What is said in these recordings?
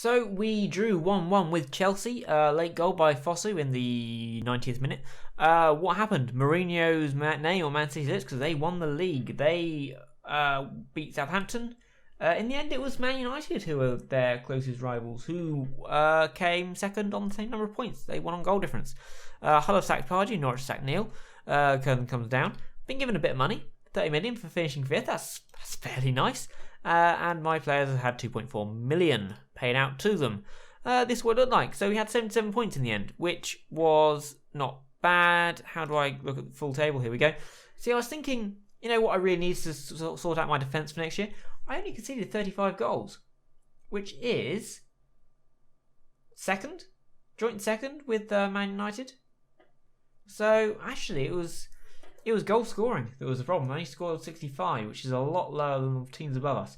So we drew 1-1 with Chelsea. Late goal by Fosu in the 90th minute. What happened? Mourinho's name on Man City list because they won the league. They beat Southampton. In the end, it was Man United who were their closest rivals, who came second on the same number of points. They won on goal difference. Hull have sacked Pardew, Norwich sacked Neil. Curtin comes down. Been given a bit of money, 30 million for finishing fifth. That's fairly nice. And my players have had 2.4 million paid out to them. This is what it looked like. So we had 77 points in the end, which was not bad. How do I look at the full table? Here we go. See, I was thinking, you know what I really need to sort out my defence for next year? I only conceded 35 goals, which is second, joint second with Man United. So actually, it was goal scoring that was the problem. I only scored 65, which is a lot lower than the teams above us.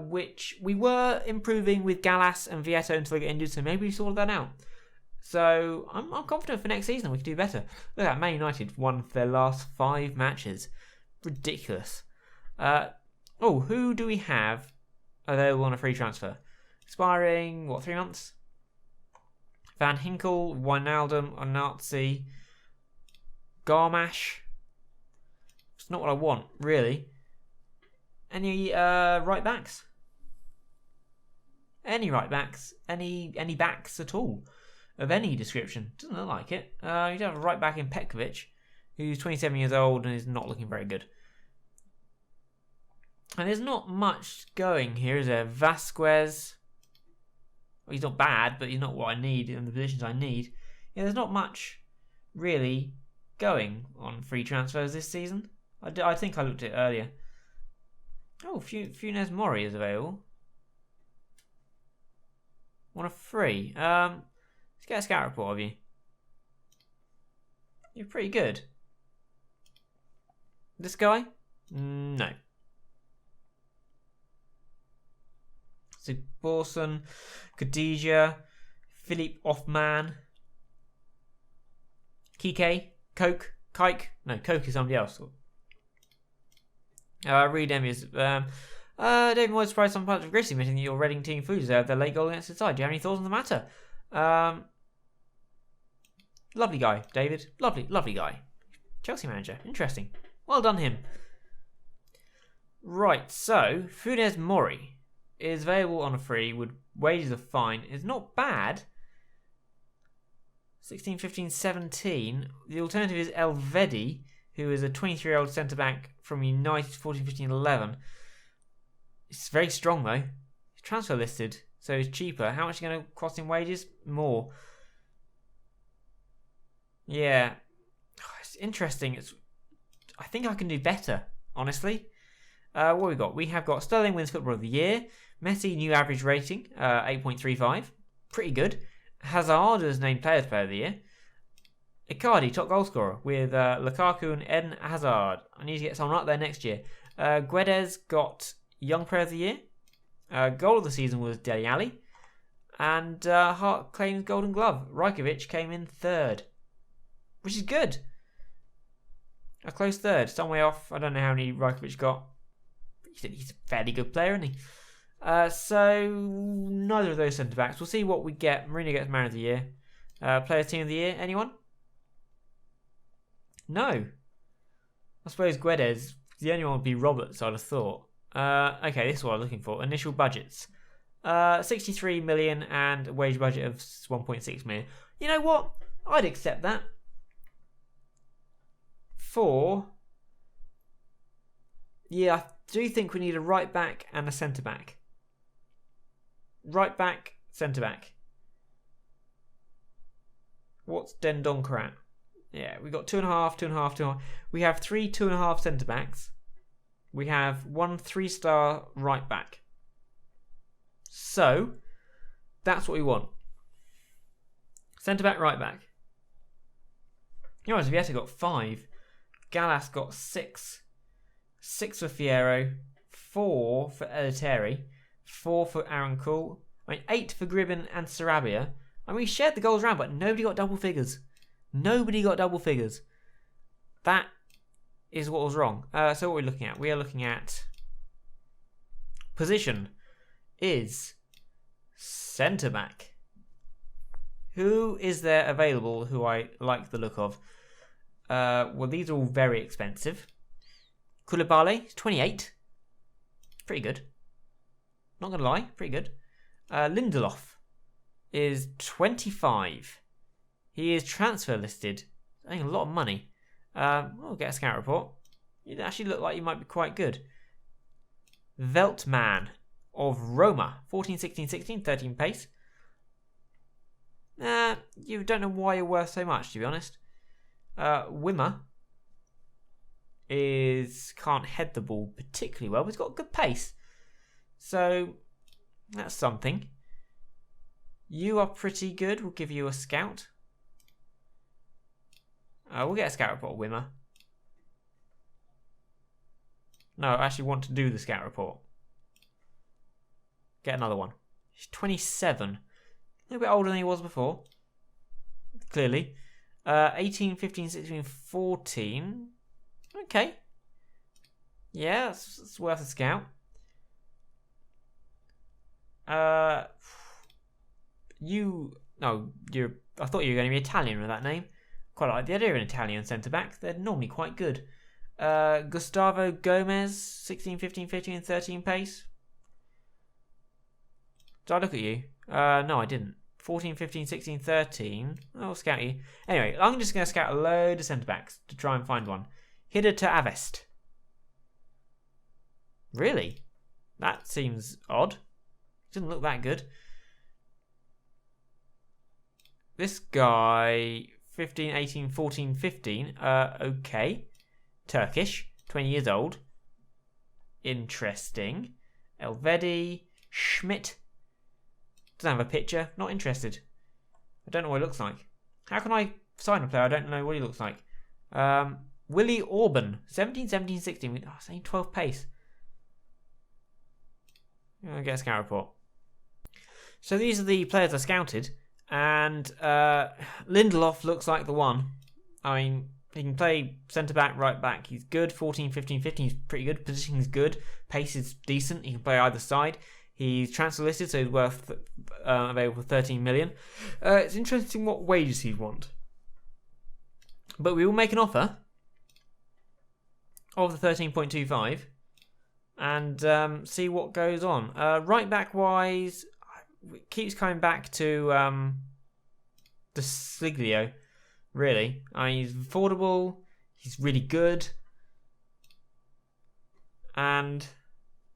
Which we were improving with Gallas and Vieto until they get injured, so maybe we sorted that out. So I'm confident for next season we can do better. Look at Man United won their last 5 matches. Ridiculous. Who do we have available on a free transfer? Expiring, 3 months? Van Hinkel, Wijnaldum, Onazi, Garmash. It's not what I want, really. Any right backs? Any right backs? Any backs at all? Of any description? Doesn't look like it. You'd have a right back in Petkovic, who's 27 years old and is not looking very good. And there's not much going here, is there? Vasquez. Well, he's not bad, but he's not what I need in the positions I need. Yeah, there's not much really going on free transfers this season. I think I looked at it earlier. Oh, Funes Mori is available. Want a free? Let's get a scout report of you. You're pretty good. This guy? No. Borson, Khadija, Philippe Offman, Kike, Coke, Kike. No, Coke is somebody else. Reed Emius. David Moyes surprised some parts of Gristy, admitting that your Reading team foods their late goal against the side. Do you have any thoughts on the matter? Lovely guy, David. Lovely guy. Chelsea manager. Interesting. Well done him. Right, so Funes Mori is available on a free with wages of fine. It's not bad. 16, 15, 17. The alternative is Elvedi, who is a 23-year-old centre-back from United 14, 15, 11. It's very strong, though. He's transfer listed, so he's cheaper. How much is going to cost in wages? More. Yeah. It's interesting. I think I can do better, honestly. What have we got? We have got Sterling wins Football of the Year. Messi, new average rating, 8.35. Pretty good. Hazard is named Player of the Year. Icardi, top goal scorer, with Lukaku and Eden Hazard. I need to get someone up there next year. Guedes got Young Player of the Year. Goal of the season was Dele Alli. And Hart claims Golden Glove. Rajkovic came in third, which is good. A close third, some way off. I don't know how many Rajkovic got. He's a fairly good player, isn't he? So neither of those centre backs. We'll see what we get. Mourinho gets Man of the Year. Player Team of the Year. Anyone? No. I suppose Guedes. The only one would be Roberts, I'd have thought. Okay, this is what I'm looking for. Initial budgets. 63 million and a wage budget of 1.6 million. You know what? I'd accept that. Yeah, I do think we need a right back and a centre back. Right back, centre back. What's Dendonker at? Yeah, we got 2.5, 2.5, 2.5. We have 3 2.5 centre backs. We have 1 3-star right back. So, that's what we want. Centre back, right back. You know, Vieto got 5. Gallas got 6. 6 for Fierro. 4 for Eliteri. 4 for Aaron Cool. 8 for Gribben and Sarabia. We shared the goals around, but nobody got double figures. Nobody got double figures. That is what was wrong. So what are we looking at? We are looking at position is Centre back. Who is there available who I like the look of? Well, these are all very expensive. Koulibaly, 28. Pretty good. Not going to lie, pretty good. Lindelof is 25. He is transfer listed. I think a lot of money. We'll get a scout report. You actually look like you might be quite good. Veltman of Roma, 14, 16, 16, 13 pace. You don't know why you're worth so much, to be honest. Wimmer can't head the ball particularly well, but he's got good pace. So that's something. You are pretty good. We'll give you a scout. We'll get a scout report, Wimmer. No, I actually want to do the scout report. Get another one. He's 27. A little bit older than he was before. Clearly. 18, 15, 16, 14. Okay. Yeah, it's worth a scout. I thought you were going to be Italian with that name. Quite like the idea of an Italian centre-back. They're normally quite good. Gustavo Gomez, 16, 15, 15, and 13 pace. Did I look at you? No, I didn't. 14, 15, 16, 13. I'll scout you. Anyway, I'm just going to scout a load of centre-backs to try and find one. Hidder to Avest. Really? That seems odd. Doesn't look that good. This guy, 15, 18, 14, 15. Okay. Turkish. 20 years old. Interesting. Elvedi. Schmidt. Doesn't have a picture. Not interested. I don't know what he looks like. How can I sign a player? I don't know what he looks like. Willie Orban. 17, 17, 16. Oh, same 12 pace. I'll get a scout report. So these are the players I scouted. And Lindelof looks like the one. I mean, he can play centre-back, right-back. He's good. 14, 15, 15. He's pretty good. Positioning is good. Pace is decent. He can play either side. He's transfer listed, so he's worth available for 13 million. It's interesting what wages he'd want. But we will make an offer of the 13.25 and see what goes on. Right-back-wise, it keeps coming back to the Sliglio, really. I mean, he's affordable, he's really good, and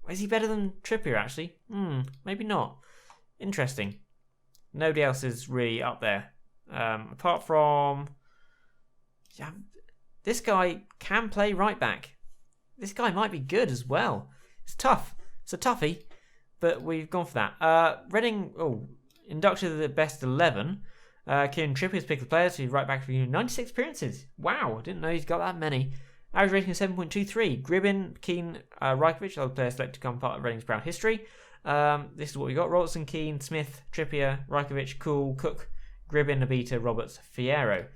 is he better than Trippier, actually? Maybe not. Interesting. Nobody else is really up there. Apart from... Yeah, this guy can play right-back. This guy might be good as well. It's tough. It's a toughie. But we've gone for that. Reading, inducted to the best 11. Kieran Trippier's picked the players. He's right back for 96 appearances. Wow, I didn't know he's got that many. Average rating of 7.23. Gribben, Keane, Rajkovic, other players selected to become part of Reading's proud history. This is what we got. Robertson, Keane, Smith, Trippier, Rajkovic, Cool, Cook, Gribben, Abita, Roberts, Fierro.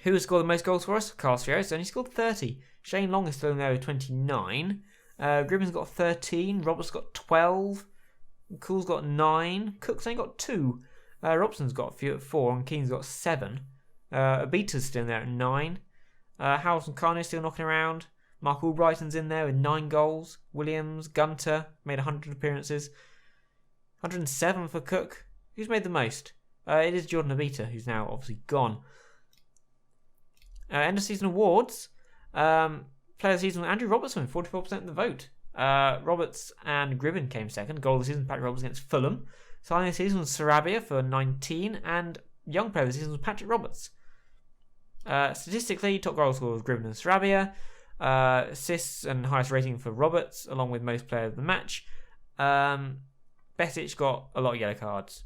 Who has scored the most goals for us? Carlos Fierro's only scored 30. Shane Long is still in there with 29. Gribben's got 13. Roberts got 12. Cool's got 9. Cook's only got 2. Robson's got a few at 4. And Keane's got 7. Abita's still in there at 9. Howells and Carno's still knocking around. Mark Albrighton's in there with 9 goals. Williams, Gunter made 100 appearances. 107 for Cook. Who's made the most? It is Jordan Abita, who's now obviously gone. End of season awards. Player of the season, Andrew Robertson, 44% of the vote. Roberts and Gribben came second. Goal of the season, Patrick Roberts against Fulham. Signing of the season was Sarabia for 19. And young player of the season was Patrick Roberts. Statistically, top goal scorer was Gribben and Sarabia. Assists and highest rating for Roberts, along with most players of the match. Besic got a lot of yellow cards.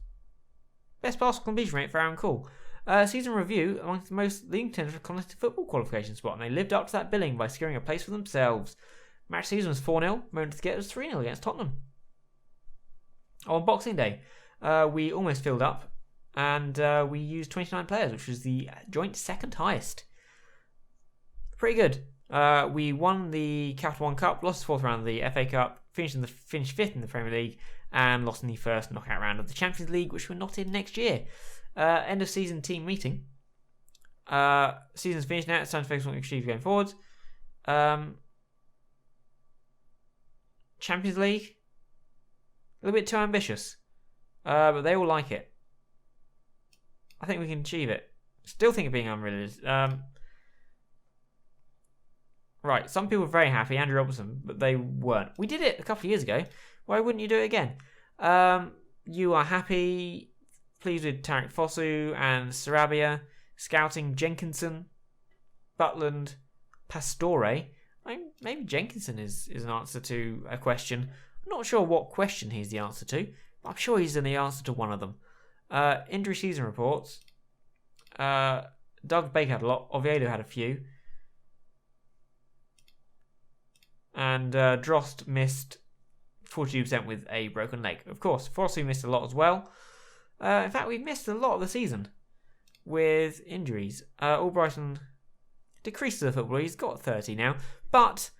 Best pass completion rate for Aaron Cool. Season review amongst the most leading contenders for contested football qualification spot, and they lived up to that billing by securing a place for themselves. Match season was 4-0, moment to get was 3-0 against Tottenham. On Boxing Day, we almost filled up, and we used 29 players, which was the joint second highest. Pretty good. We won the Capital One Cup, lost the fourth round of the FA Cup, finished fifth in the Premier League and lost in the first knockout round of the Champions League, which we're not in next year. End of season team meeting. Season's finished now. It's time to focus on what we achieve going forward. Champions League, a little bit too ambitious, but they all like it. I think we can achieve it. Still think of being unrealistic. Right, some people were very happy, Andrew Robertson, but they weren't. We did it a couple of years ago. Why wouldn't you do it again? You are happy, pleased with Tarek Fosu and Sarabia, scouting Jenkinson, Butland, Pastore. Maybe Jenkinson is an answer to a question. I'm not sure what question he's the answer to, but I'm sure he's the answer to one of them. Injury season reports. Doug Baker had a lot. Oviedo had a few. And Drost missed 42% with a broken leg. Of course, Fosu missed a lot as well. In fact, we've missed a lot of the season with injuries. Albrighton decreased the football. He's got 30 now. But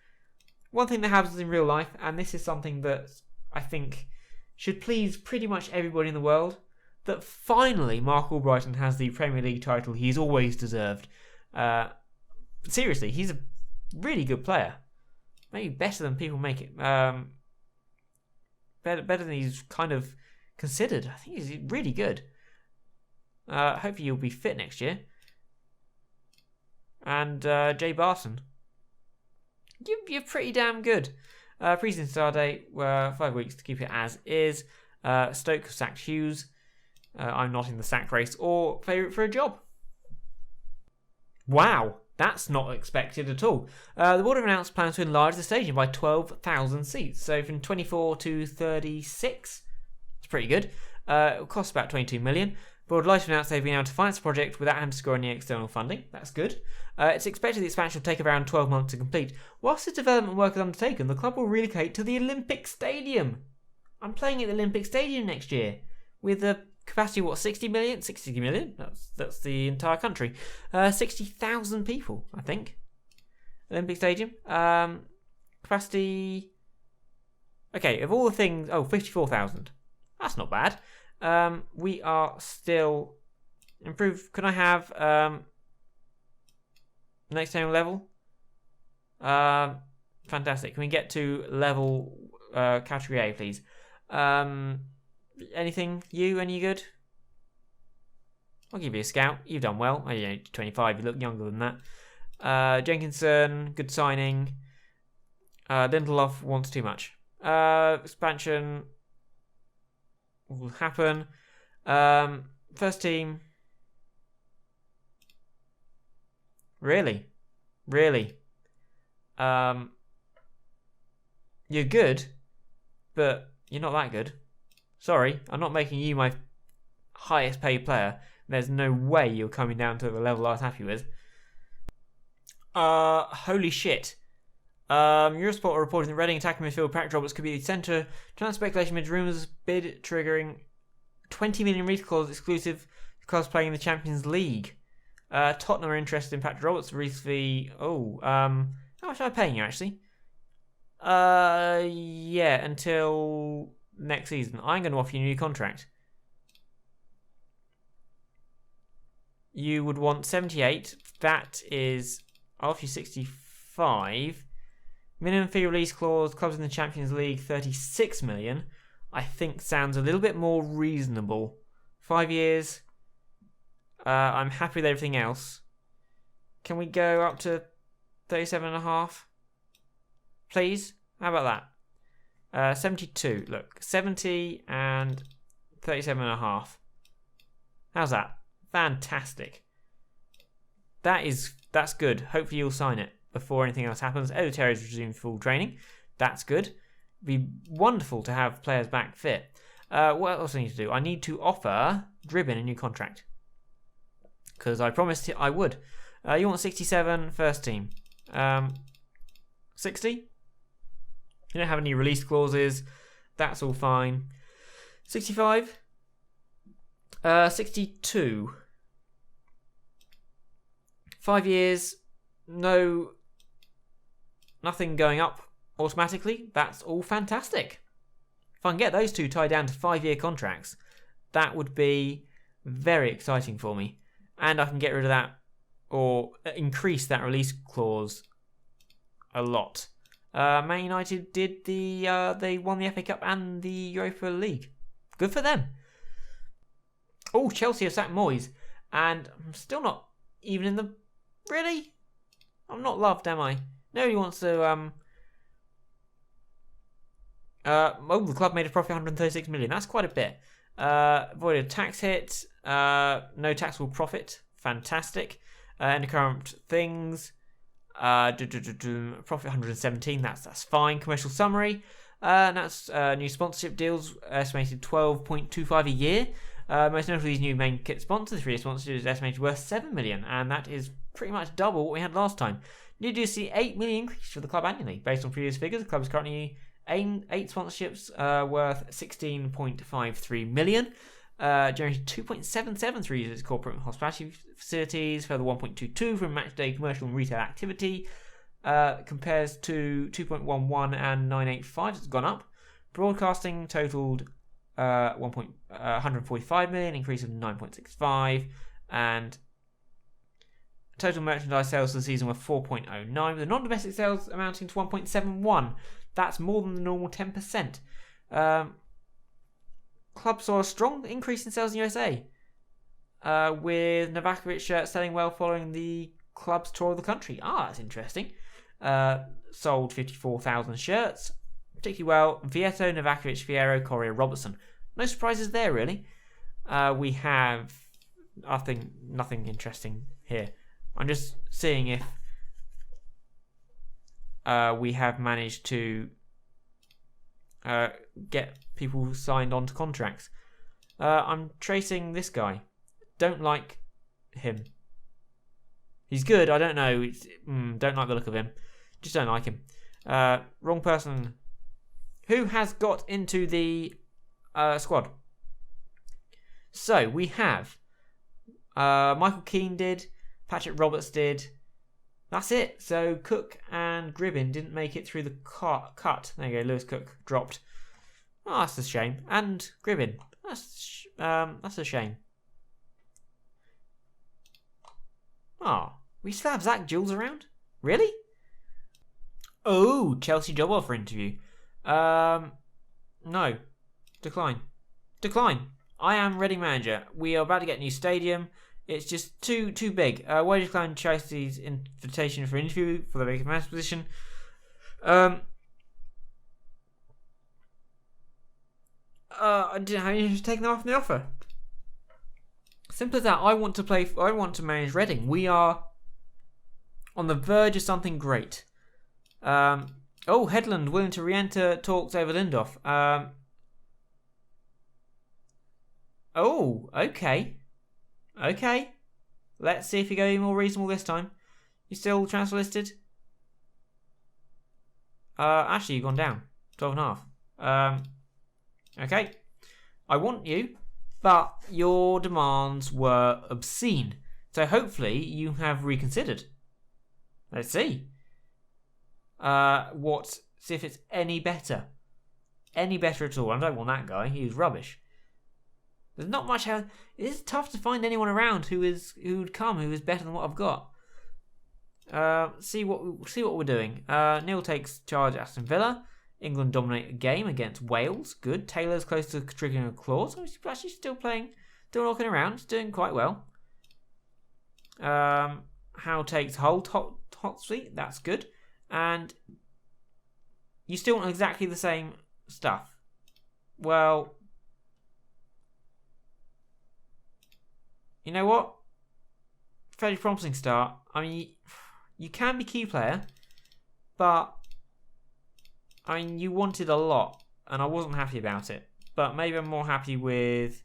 one thing that happens in real life, and this is something that I think should please pretty much everybody in the world, that finally Mark Albrighton has the Premier League title he's always deserved. Seriously, he's a really good player. Maybe better than people make it. Better than he's kind of considered. I think he's really good. Hopefully he'll be fit next year. And Jay Barton. You're pretty damn good. Pre-season start date, 5 weeks to keep it as is. Stoke sacked Hughes. I'm not in the sack race or favourite for a job. Wow, that's not expected at all. The board have announced plans to enlarge the stadium by 12,000 seats. So from 24 to 36. It's pretty good. It will cost about 22 million. But would like to announce they've been able to finance the project without having to score any external funding. That's good. It's expected the expansion will take around 12 months to complete. Whilst the development work is undertaken, the club will relocate to the Olympic Stadium. I'm playing at the Olympic Stadium next year with a capacity of 60 million? 60 million? That's the entire country. 60,000 people, I think. Olympic Stadium. Capacity. Okay, of all the things. 54,000. That's not bad. We are still improved. Can I have next time level? Fantastic. Can we get to level category A, please? Anything? Any good? I'll give you a scout. You've done well. Oh, you're 25. You look younger than that. Jenkinson, good signing. Lindelof wants too much. Expansion will happen. First team. Really? You're good, but you're not that good. Sorry, I'm not making you my highest paid player. There's no way you're coming down to the level I was happy with. Holy shit. Eurosport are reporting that Reading attacking midfield Pat Roberts could be the centre. Transfer speculation amid rumours bid triggering 20 million release clause exclusive because playing in the Champions League. Tottenham are interested in Patrick Roberts. Release fee. How much am I paying you actually? Yeah, until next season. I'm going to offer you a new contract. You would want 78. That is, I'll offer you 65. Minimum fee release clause, clubs in the Champions League, 36 million. I think sounds a little bit more reasonable. 5 years. I'm happy with everything else. Can we go up to 37.5? Please? How about that? 72. Look, 70 and 37.5. How's that? Fantastic. That's good. Hopefully you'll sign it before anything else happens. Edo Terry's resumed full training. That's good. It'd be wonderful to have players back fit. What else do I need to do? I need to offer Dribbin a new contract. Because I promised I would. You want 67 first team. 60? You don't have any release clauses. That's all fine. 65? 62. 5 years. Nothing going up automatically, that's all fantastic. If I can get those two tied down to 5-year contracts, that would be very exciting for me. And I can get rid of that or increase that release clause a lot. Man United did they won the FA Cup and the Europa League. Good for them. Oh, Chelsea have sacked Moyes, and I'm still not even in the... Really? I'm not loved, am I? Nobody wants to... the club made a profit of 136 million. That's quite a bit. Avoided tax hit. No taxable profit. Fantastic. And current things. Profit 117. That's fine. Commercial summary. That's new sponsorship deals. Estimated 12.25 a year. Most notably, these new main kit sponsors. 3-year sponsorship is estimated worth 7 million, and that is pretty much double what we had last time. You do see 8 million increase for the club annually. Based on previous figures, the club is currently 8 sponsorships worth 16.53 million. Generated 2.77 through its corporate and hospitality facilities, further 1.22 from matchday commercial and retail activity. Compares to 2.11 and 985. It's gone up. Broadcasting totaled 145 million, increase of 9.65, and total merchandise sales for the season were 4.09, with the non-domestic sales amounting to 1.71. That's more than the normal 10%. Club saw a strong increase in sales in USA, with Novakovic shirts selling well following the club's tour of the country. That's interesting. Sold 54,000 shirts, particularly well. Vieto, Novakovic, Fierro, Correa, Robertson. No surprises there, really. We have nothing interesting here. I'm just seeing if we have managed to get people signed onto contracts. I'm tracing this guy. Don't like him. He's good. I don't know. Don't like the look of him. Just don't like him. Wrong person. Who has got into the squad? So we have Michael Keane did. Patrick Roberts did. That's it. So Cook and Gribbin didn't make it through the cut. There you go. Lewis Cook dropped. Oh, that's a shame. And Gribbin. That's a shame. We still have Zach Jules around? Really? Oh, Chelsea job offer interview. No. Decline. I am Reading manager. We are about to get a new stadium. It's just too big. Why decline Chelsea's invitation for interview for the vacant manager position? I didn't have any interest in taking off the offer. Simple as that. I want to manage Reading. We are on the verge of something great. Headland willing to re-enter talks over Lindelof. Okay. Let's see if you go any more reasonable this time. You still transfer listed? Actually, you've gone down. 12.5. Okay. I want you, but your demands were obscene. So hopefully you have reconsidered. Let's see. See if it's any better. Any better at all. I don't want that guy. He was rubbish. There's not much. It is tough to find anyone around who is better than what I've got. See what we're doing. Neil takes charge at Aston Villa. England dominate a game against Wales. Good. Taylor's close to triggering a clause. He's actually still playing, still knocking around. He's doing quite well. Howe takes Hull hot seat. That's good. And you still want exactly the same stuff. Well, you know what? Fairly promising start. I mean, you can be key player, but I mean, you wanted a lot, and I wasn't happy about it. But maybe I'm more happy with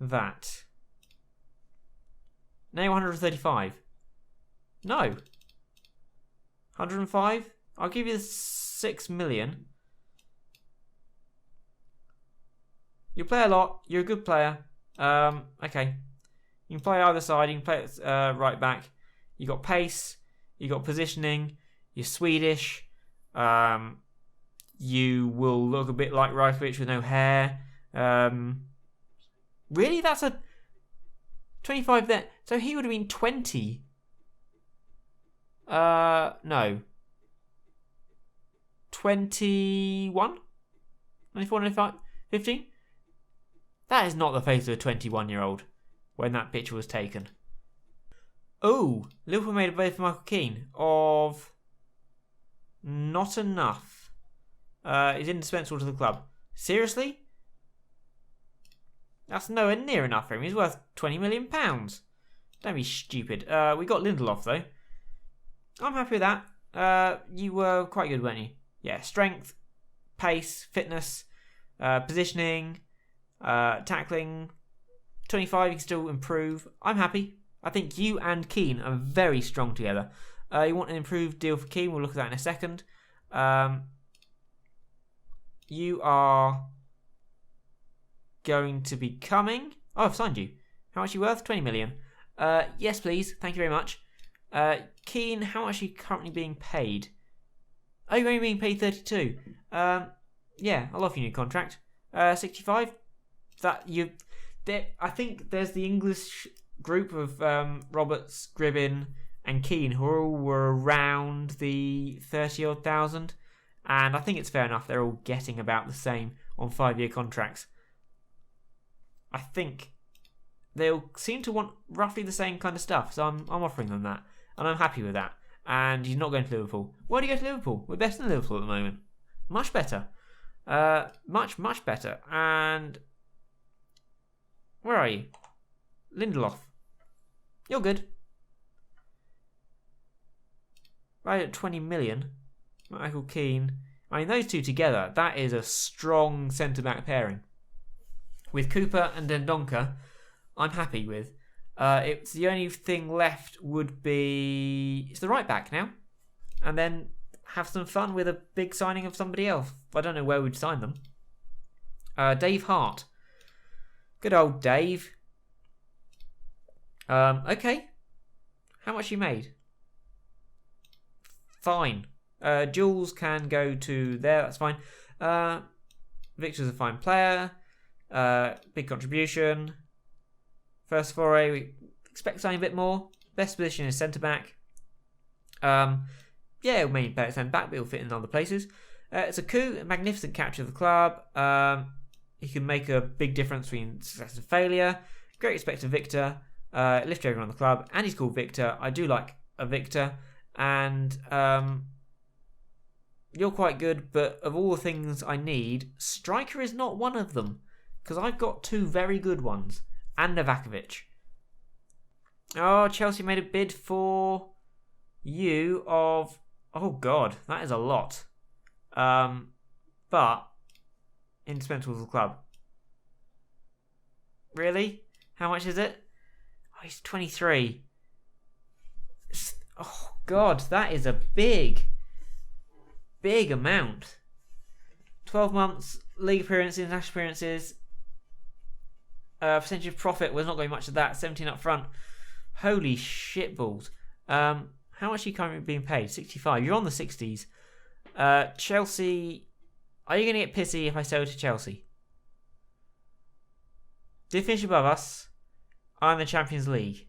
that. Now 135. No. 105? I'll give you the 6 million. You play a lot. You're a good player. Okay. You can play either side. You can play right back. You got pace. You got positioning. You're Swedish. You will look a bit like Rajkovic with no hair. Really? That's a 25 there. So he would have been 20. No. 21? 94, 95, 15? That is not the face of a 21-year-old when that picture was taken. Oh, Liverpool made a bid for Michael Keane of not enough. He's indispensable to the club. Seriously? That's nowhere near enough for him. He's worth £20 million. Don't be stupid. We got Lindelof though. I'm happy with that. You were quite good, weren't you? Yeah, strength, pace, fitness, positioning, tackling. 25, you can still improve. I'm happy. I think you and Keane are very strong together. You want an improved deal for Keane? We'll look at that in a second. You are going to be coming. Oh, I've signed you. How much are you worth? 20 million. Yes, please. Thank you very much. Keane, how much are you currently being paid? Oh, you're only being paid 32. Yeah, I'll offer you a new contract. 65. I think there's the English group of Roberts, Gribbin, and Keane who all were around the 30-odd thousand, and I think it's fair enough. They're all getting about the same on 5-year contracts. I think they'll seem to want roughly the same kind of stuff, so I'm offering them that, and I'm happy with that. And he's not going to Liverpool. Why do you go to Liverpool? We're better than Liverpool at the moment. Much better. Much better. And where are you? Lindelof. You're good. Right at 20 million. Michael Keane. I mean, those two together, that is a strong centre-back pairing. With Cooper and Dendoncker, I'm happy with. It's the only thing left would be... It's the right back now. And then have some fun with a big signing of somebody else. I don't know where we'd sign them. Dave Hart. Good old Dave. Okay. How much you made? Fine. Jules can go to there. That's fine. Victor's a fine player. Big contribution. First foray, we expect something a bit more. Best position is centre-back. Yeah, he'll mainly play at centre-back, but he'll fit in other places. It's a coup, a magnificent capture of the club. He can make a big difference between success and failure. Great respect to Victor. Lift everyone on the club. And he's called Victor. I do like a Victor. And you're quite good, but of all the things I need, striker is not one of them. Because I've got two very good ones. And Novakovic. Oh, Chelsea made a bid for you of... Oh, God. That is a lot. But indispensable to the club. Really? How much is it? Oh, he's 23. Oh, God. That is a big amount. 12 months, league appearances, international appearances... percentage of profit was not going much of that. 17 up front. Holy shitballs. How much are you currently being paid? 65. You're on the 60s. Chelsea. Are you going to get pissy if I sell to Chelsea? Did finish above us. I'm in the Champions League.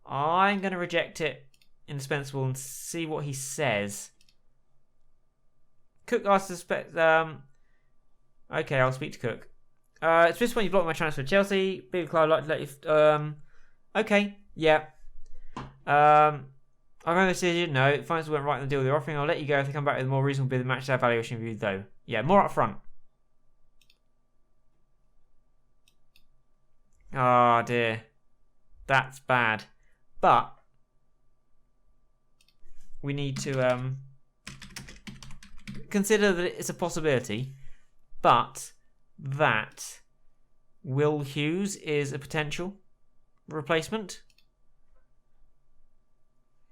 I'm going to reject it. Indispensable and see what he says. Cook asks to suspect. Okay, I'll speak to Cook. It's this one you blocked my transfer to Chelsea. Big club, I'd like to let you... okay, yeah. I remember the decision. No, finance went right on the deal they're offering. I'll let you go if they come back with a more reasonable bid and match their valuation review, though. Yeah, more up front. Oh, dear. That's bad. But we need to consider that it's a possibility, but that Will Hughes is a potential replacement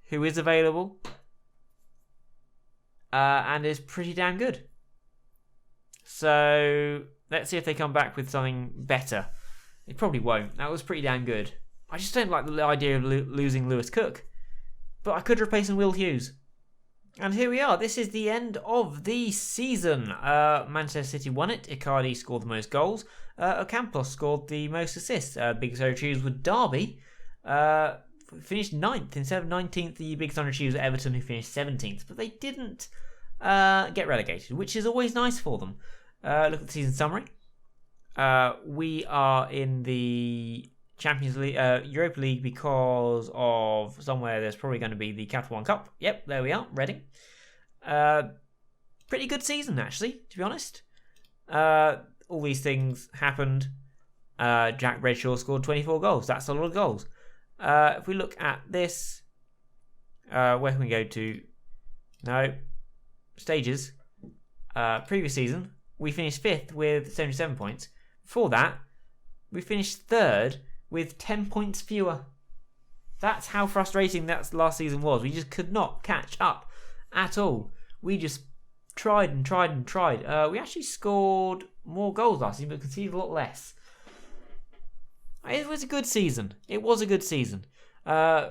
who is available and is pretty damn good. So let's see if they come back with something better. They probably won't. That was pretty damn good. I just don't like the idea of losing Lewis Cook. But I could replace him with Will Hughes. And here we are. This is the end of the season. Manchester City won it. Icardi scored the most goals. Ocampos scored the most assists. Biggest underachievers were Derby. Finished 9th instead of 19th. The biggest underachievers were Everton, who finished 17th. But they didn't get relegated, which is always nice for them. Look at the season summary. We are in the Champions League, Europa League, because of somewhere there's probably going to be the Capital One Cup. Yep, there we are, Reading. Pretty good season, actually, to be honest. All these things happened. Jack Redshaw scored 24 goals. That's a lot of goals. If we look at this, where can we go to? No. Stages. Previous season, we finished 5th with 77 points. Before that, we finished 3rd with 10 points fewer. That's how frustrating that last season was. We just could not catch up at all. We just tried and tried and tried. We actually scored more goals last season, but conceded a lot less. It was a good season. It was a good season.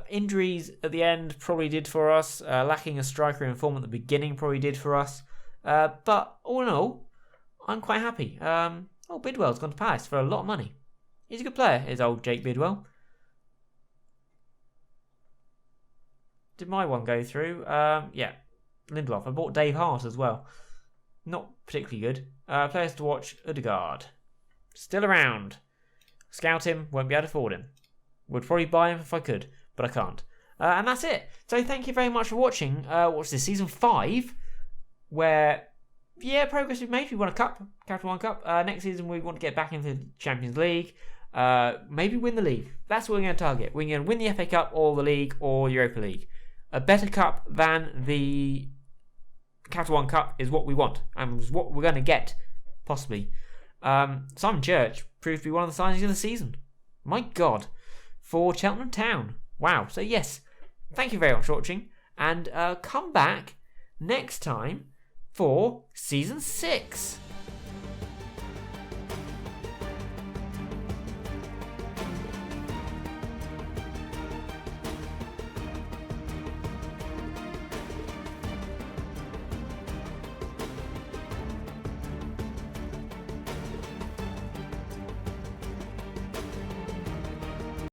Injuries at the end probably did for us. Lacking a striker in form at the beginning probably did for us. But all in all, I'm quite happy. Bidwell's gone to Palace for a lot of money. He's a good player, is old Jake Bidwell. Did my one go through? Yeah. Lindelof. I bought Dave Hart as well. Not particularly good. Players to watch, Odegaard. Still around. Scout him, won't be able to afford him. Would probably buy him if I could, but I can't. And that's it. So thank you very much for watching. What's this, season 5? Where, yeah, progress we've made. We won a cup, Capital One Cup. Next season we want to get back into the Champions League. Maybe win the league. That's what we're going to target. We're going to win the FA Cup or the league or Europa League. A better cup than the Capital One Cup is what we want, and is what we're going to get, possibly. Simon Church proved to be one of the signings of the season. My God. For Cheltenham Town. Wow. So yes, thank you very much for watching, and come back next time for Season 6.